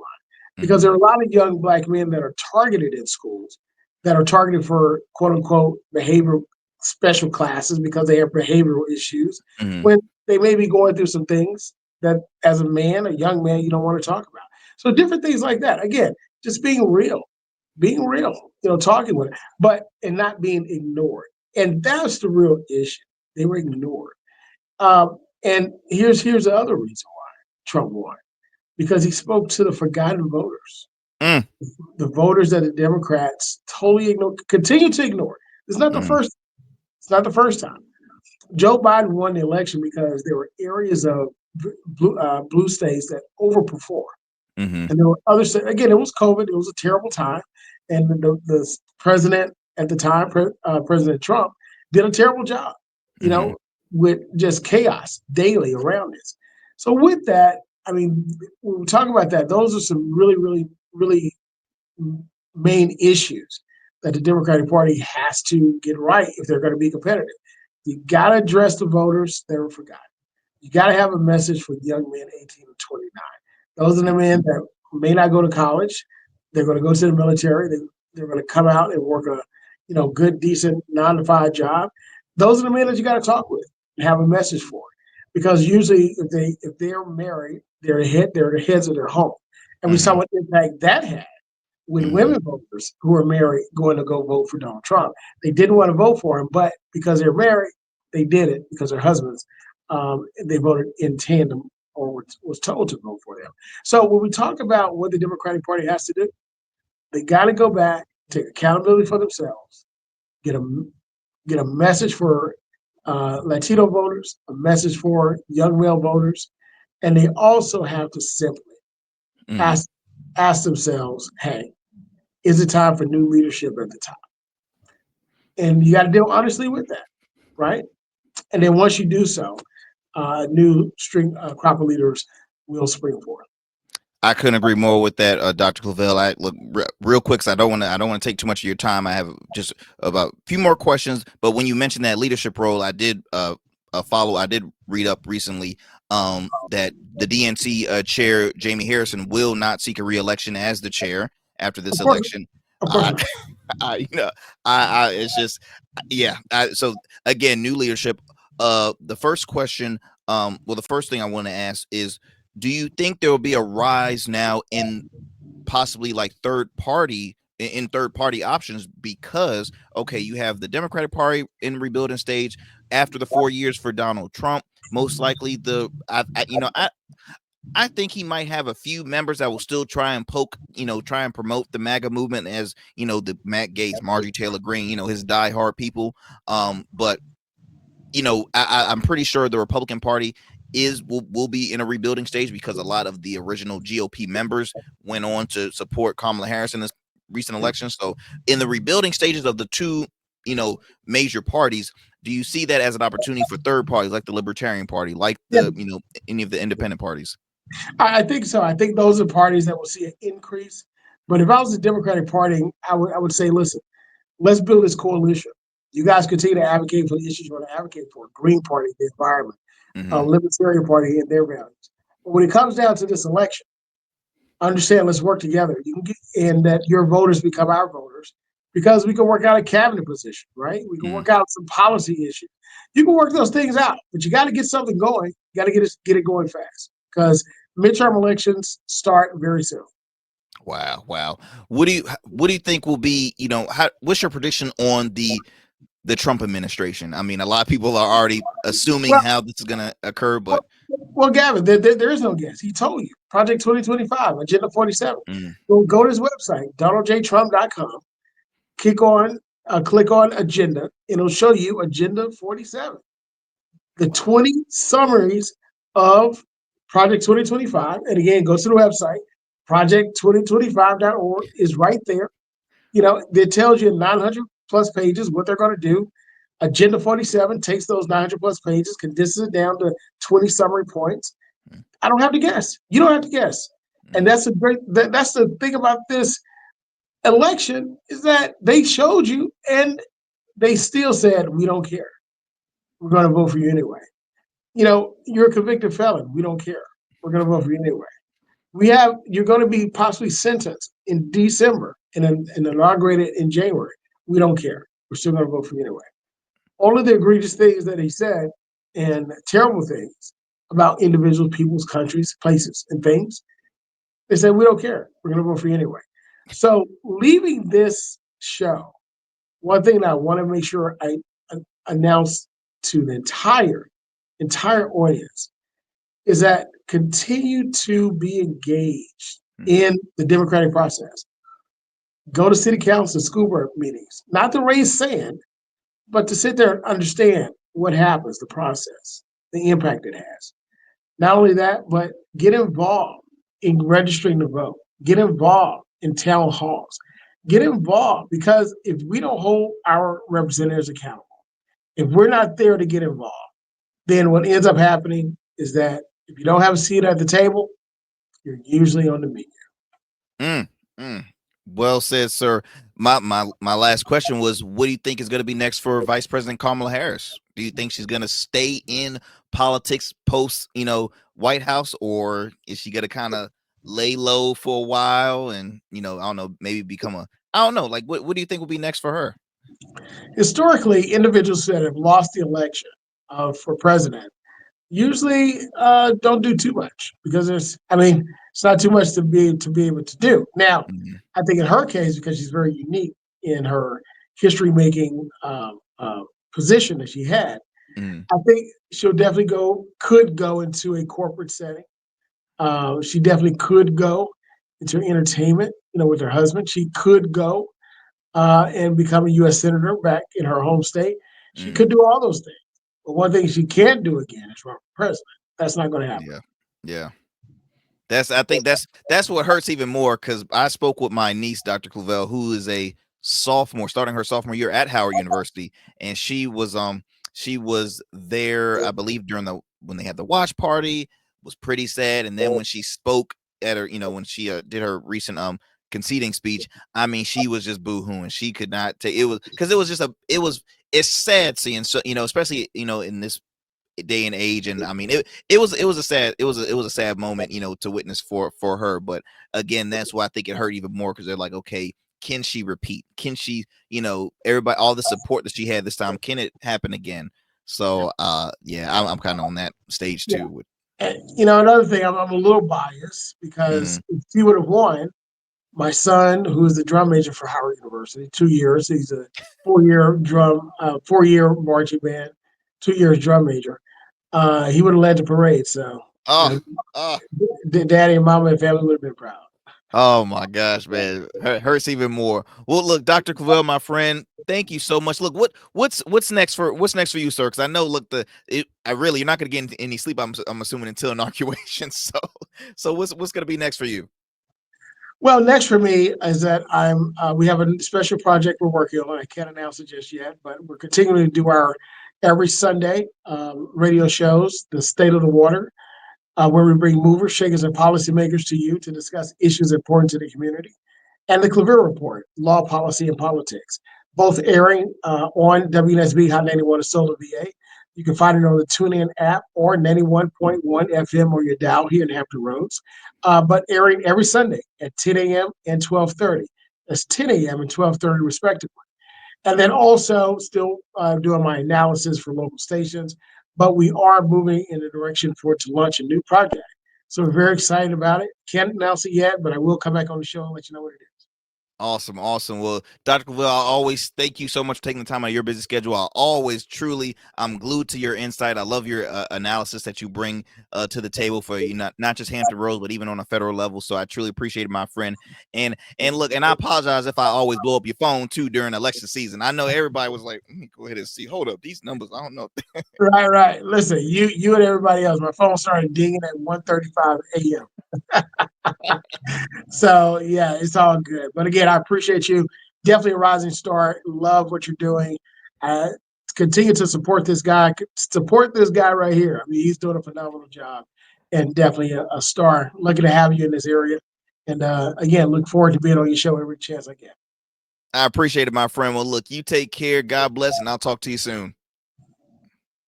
because there are a lot of young black men that are targeted in schools, that are targeted for quote unquote behavioral special classes because they have behavioral issues, when they may be going through some things that as a young man, you don't want to talk about. So different things like that. Again, just being real, talking with it, and not being ignored. And that's the real issue. They were ignored. And here's the other reason why Trump won, because he spoke to the forgotten voters, the voters that the Democrats totally continue to ignore. It's not the first. It's not the first time. Joe Biden won the election because there were areas of blue states that overperformed. And there were other states. Again, it was COVID. It was a terrible time. And the president at the time, President Trump, did a terrible job, with just chaos daily around this. So with that, I mean, when we talk about that, those are some really, really, really main issues that the Democratic Party has to get right if they're going to be competitive. You got to address the voters that were forgotten. You got to have a message for young men 18 to 29. Those are the men that may not go to college. They're going to go to the military. They're going to come out and work a good, decent 9-to-5 job. Those are the men that you got to talk with and have a message for. Because usually if they're married, they're the heads of their home. And we saw what impact that had with women voters who are married going to go vote for Donald Trump. They didn't want to vote for him, but because they're married, they did it because their husbands, they voted in tandem or was told to vote for them. So when we talk about what the Democratic Party has to do, they got to go back, take accountability for themselves, get a message for Latino voters, a message for young male voters, and they also have to simply ask themselves, hey, is it time for new leadership at the top? And you got to deal honestly with that, right? And then once you do so, a new crop of leaders will spring forth. I couldn't agree more with that, Dr. Claville. I look real quick, because I don't want to take too much of your time. I have just about a few more questions. But when you mentioned that leadership role, I did follow. I did read up recently that the DNC chair Jamie Harrison will not seek a re-election as the chair after this Of course, election. of course. It's just, yeah. So again, new leadership. The first question, the first thing I want to ask is, do you think there will be a rise now in possibly like third party options? Because okay, you have the Democratic Party in rebuilding stage after the 4 years for Donald Trump. Most likely, I think he might have a few members that will still try and try and promote the MAGA movement, as the Matt Gaetz, Marjorie Taylor Greene, his diehard people. But I'm pretty sure the Republican Party will be in a rebuilding stage, because a lot of the original GOP members went on to support Kamala Harris in this recent election. So in the rebuilding stages of the two, major parties, do you see that as an opportunity for third parties like the Libertarian Party, like the, any of the independent parties? I think so. I think those are parties that will see an increase. But if I was the Democratic Party, I would say, listen, let's build this coalition. You guys continue to advocate for the issues you want to advocate for. Green Party, the environment, Libertarian Party, and their values. But when it comes down to this election, understand, let's work together. You can get in that your voters become our voters, because we can work out a cabinet position, right? We can work out some policy issues. You can work those things out, but you got to get something going. You got to get it going fast, because midterm elections start very soon. Wow. What do you think will be, what's your prediction on the Trump administration? I mean, a lot of people are already assuming how this is going to occur, but Gavin, there is no guess. He told you, Project 2025, Agenda 47. Go to his website, donaldjtrump.com, click on Agenda, and it'll show you Agenda 47. The 20 summaries of Project 2025. And again, go to the website, project2025.org is right there. It tells you 900 plus pages what they're going to do. Agenda 47 takes those 900 plus pages, condenses it down to 20 summary points. I don't have to guess. You don't have to guess. And that's the thing about this election, is that they showed you and they still said, we don't care. We're going to vote for you anyway. You're a convicted felon. We don't care. We're going to vote for you anyway. You're going to be possibly sentenced in December and inaugurated in January. We don't care. We're still going to vote for you anyway. All of the egregious things that he said and terrible things about individuals, peoples, countries, places, and things, they said, we don't care. We're going to vote for you anyway. So leaving this show, one thing that I want to make sure I announce to the entire audience is that continue to be engaged in the democratic process. Go to city council, school board meetings, not to raise sand, but to sit there and understand what happens, the process, the impact it has. Not only that, but get involved in registering to vote. Get involved in town halls. Get involved, because if we don't hold our representatives accountable, if we're not there to get involved, then what ends up happening is that if you don't have a seat at the table, you're usually on the menu. Well said, sir. My last question was, what do you think is going to be next for Vice President Kamala Harris? Do you think she's going to stay in politics post, White House, or is she going to kind of lay low for a while and, I don't know, maybe become like, what do you think will be next for her? Historically, individuals that have lost the election for president usually don't do too much, because it's not too much to be able to do. Now, I think in her case, because she's very unique in her history-making position that she had, I think she'll definitely could go into a corporate setting. She definitely could go into entertainment, with her husband. She could go and become a U.S. senator back in her home state. She could do all those things. But one thing she can't do again is run for president. That's not going to happen. Yeah. I think that's what hurts even more, because I spoke with my niece, Dr. Claville, who is a sophomore, starting her sophomore year at Howard University, and she was there, I believe, when they had the watch party. Was pretty sad, and then when she spoke at her, when she did her recent conceding speech, she was just boo-hooing. She could not take it, was because it's sad seeing, so especially in this day and age. And I mean, it was a sad moment, to witness for her. But again, that's why I think it hurt even more, because they're like, okay, can she repeat? Can she, everybody, all the support that she had this time, can it happen again? So yeah, I'm kind of on that stage too. With And, another thing, I'm a little biased because if she would have won, my son, who is the drum major for Howard University, 2 years, he's a 4-year marching band, 2 years drum major. He would have led the parade. So, oh, oh, daddy and mama and family would have been proud. oh my gosh, man, hurts even more. Well, look, Dr. Claville, my friend, thank you so much. Look, what's next for you, sir? Because I know, look, you're not going to get any sleep. I'm assuming until inauguration. So what's going to be next for you? Well, next for me is that we have a special project we're working on. I can't announce it just yet, but we're continuing to do our every Sunday radio shows, The State of the Water, where we bring movers, shakers, and policymakers to you to discuss issues important to the community, and the Claville Report, Law, Policy, and Politics, both airing on WNSB Hot 91 Solar VA. You can find it on the TuneIn app or 91.1 FM on your dial here in Hampton Roads, but airing every Sunday at 10 a.m. and 12:30. That's 10 a.m. and 12:30 respectively. And then also still doing my analysis for local stations, but we are moving in the direction for it to launch a new project. So we're very excited about it. Can't announce it yet, but I will come back on the show and let you know what it is. Awesome. Well, Dr. Claville, I always thank you so much for taking the time out of your busy schedule. I'm glued to your insight. I love your analysis that you bring to the table for not just Hampton Roads, but even on a federal level. So I truly appreciate it, my friend. And look, and I apologize if I always blow up your phone too during election season. I know everybody was like, let me go ahead and see. Hold up, these numbers. I don't know. Right. Listen, you and everybody else. My phone started dinging at 1:35 a.m. So yeah, it's all good. But again, I appreciate you. Definitely a rising star. Love what you're doing. Uh, Continue to support this guy. Support this guy right here. I mean, he's doing a phenomenal job, and definitely a star. Lucky to have you in this area. And again, look forward to being on your show every chance I get. I appreciate it, my friend. Well, look, you take care. God bless, and I'll talk to you soon.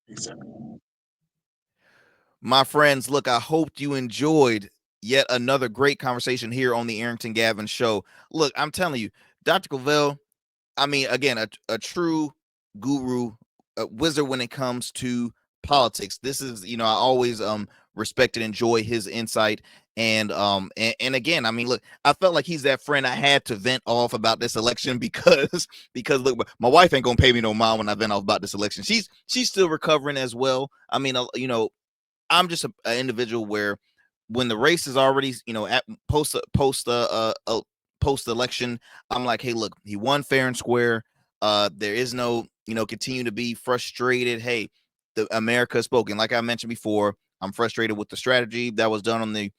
Exactly. My friends, look, I hope you enjoyed yet another great conversation here on the Arrington Gavin Show. Look, I'm telling you, Dr. Claville, I mean, again, a true guru, a wizard when it comes to politics. This is, I always respect and enjoy his insight. And again, I mean, look, I felt like he's that friend I had to vent off about this election because look, my wife ain't gonna pay me no mind when I vent off about this election. She's still recovering as well. I mean, I'm just an individual where when the race is already, at post election, I'm like, hey, look, he won fair and square. There is no, continue to be frustrated. Hey, the America spoken. Like I mentioned before, I'm frustrated with the strategy that was done on the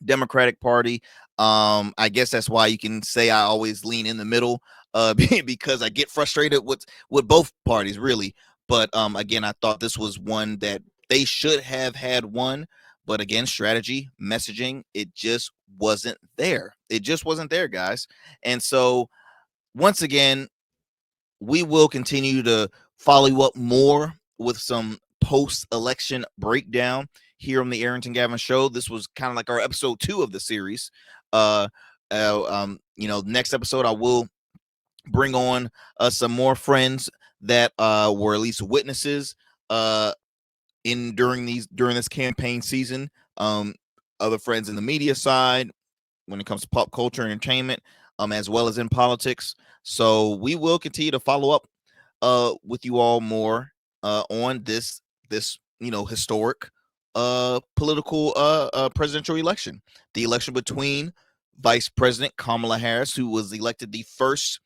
Democratic Party. I guess that's why you can say I always lean in the middle, because I get frustrated with both parties, really. But again, I thought this was one that they should have had won. But again, strategy, messaging, it just wasn't there. It just wasn't there, guys. And so once again, we will continue to follow you up more with some post-election breakdown here on the Arrington Gavin Show. This was kind of like our episode 2 of the series. Next episode I will bring on some more friends that were at least witnesses during this campaign season. Other friends in the media side when it comes to pop culture and entertainment, as well as in politics. So we will continue to follow up with you all more on this historic political presidential election, the election between Vice President Kamala Harris, who was elected the first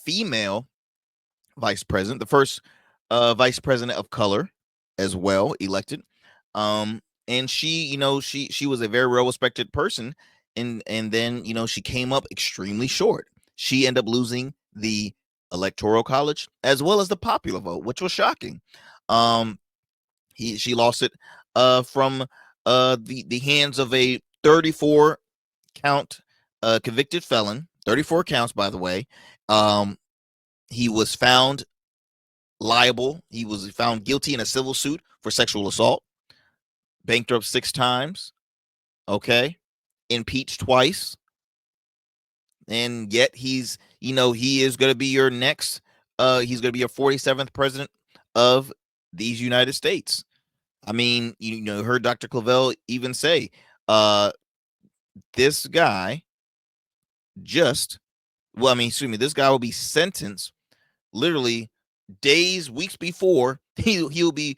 female vice president, the first vice president of color as well, elected. And she was a very well respected person, and then she came up extremely short. She ended up losing the electoral college as well as the popular vote, which was shocking. She lost it from the hands of a 34 count convicted felon, 34 counts, by the way. He was found liable. He was found guilty in a civil suit for sexual assault, bankrupt 6 times, okay, impeached twice, and yet he's, he is going to be your next, he's going to be your 47th president of these United States. I mean, heard Dr. Claville even say, this guy this guy will be sentenced literally days, weeks before he'll be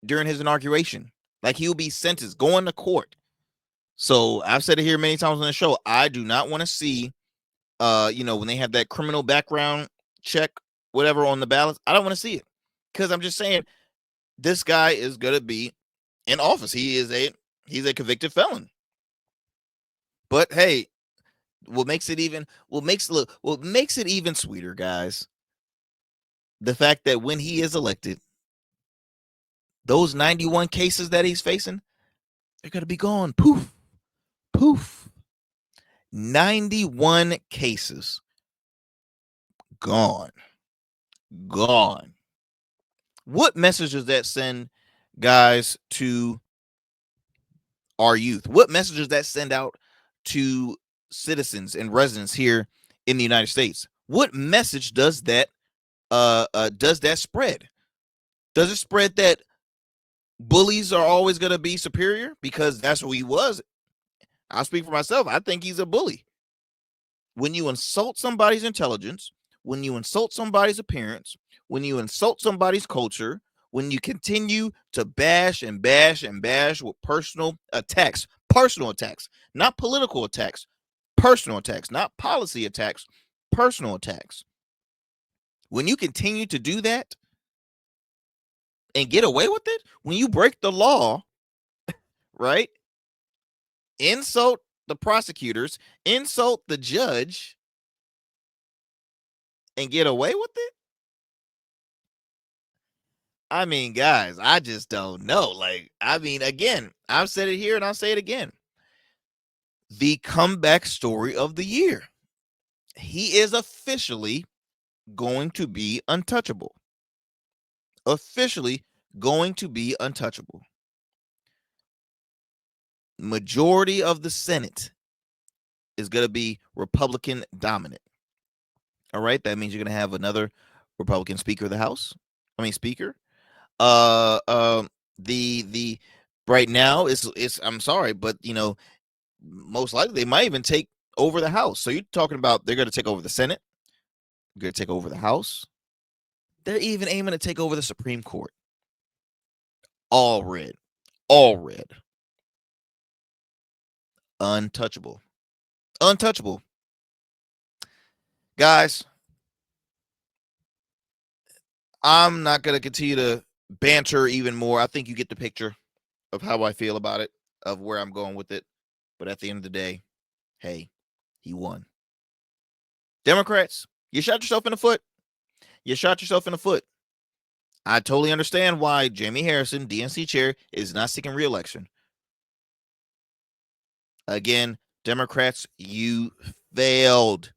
during his inauguration. Like, he'll be sentenced, going to court. So I've said it here many times on the show. I do not want to see, when they have that criminal background check, whatever, on the ballots. I don't want to see it, because I'm just saying this guy is going to be in office. He's a convicted felon. But hey, what makes it even sweeter, guys, the fact that when he is elected, those 91 cases that he's facing, they're going to be gone. Poof, poof. 91 cases gone. What message does that send, guys, to our youth? What message does that send out to citizens and residents here in the United States? What message does that spread? Does it spread that bullies are always going to be superior? Because that's what he was. I'll speak for myself. I think he's a bully. When you insult somebody's intelligence, when you insult somebody's appearance, when you insult somebody's culture, when you continue to bash and bash and bash with personal attacks, not political attacks, personal attacks, not policy attacks, personal attacks. When you continue to do that and get away with it, when you break the law, right? Insult the prosecutors, insult the judge, and get away with it? I mean, guys, I just don't know. Like, I mean, again, I've said it here and I'll say it again. The comeback story of the year. He is officially going to be untouchable. Officially going to be untouchable. Majority of the Senate is going to be Republican dominant. All right, that means you're going to have another Republican Speaker of the House. Speaker. The right now it's I'm sorry, but most likely they might even take over the House. So you're talking about they're going to take over the Senate, they're going to take over the House. They're even aiming to take over the Supreme Court. All red. Untouchable. Guys, I'm not going to continue to banter even more. I think you get the picture of how I feel about it, of where I'm going with it. But at the end of the day, hey, he won. Democrats, you shot yourself in the foot. I totally understand why Jamie Harrison, DNC chair, is not seeking re-election. Again, Democrats, you failed.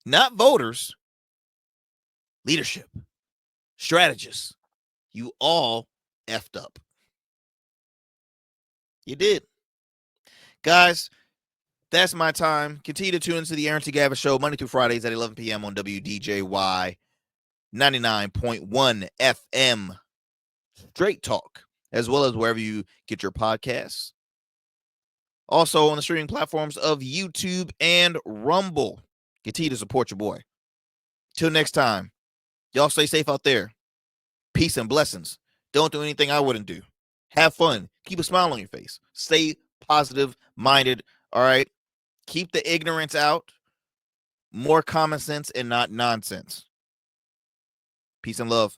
Not voters, leadership, strategists. You all effed up. You did. Guys, that's my time. Continue to tune into the Arrington Gavin Show Monday through Fridays at 11 p.m. on WDJY 99.1 FM. Straight Talk, as well as wherever you get your podcasts. Also on the streaming platforms of YouTube and Rumble. Continue to support your boy. Till next time, y'all stay safe out there. Peace and blessings. Don't do anything I wouldn't do. Have fun. Keep a smile on your face. Stay positive minded. All right. Keep the ignorance out. More common sense and not nonsense. Peace and love.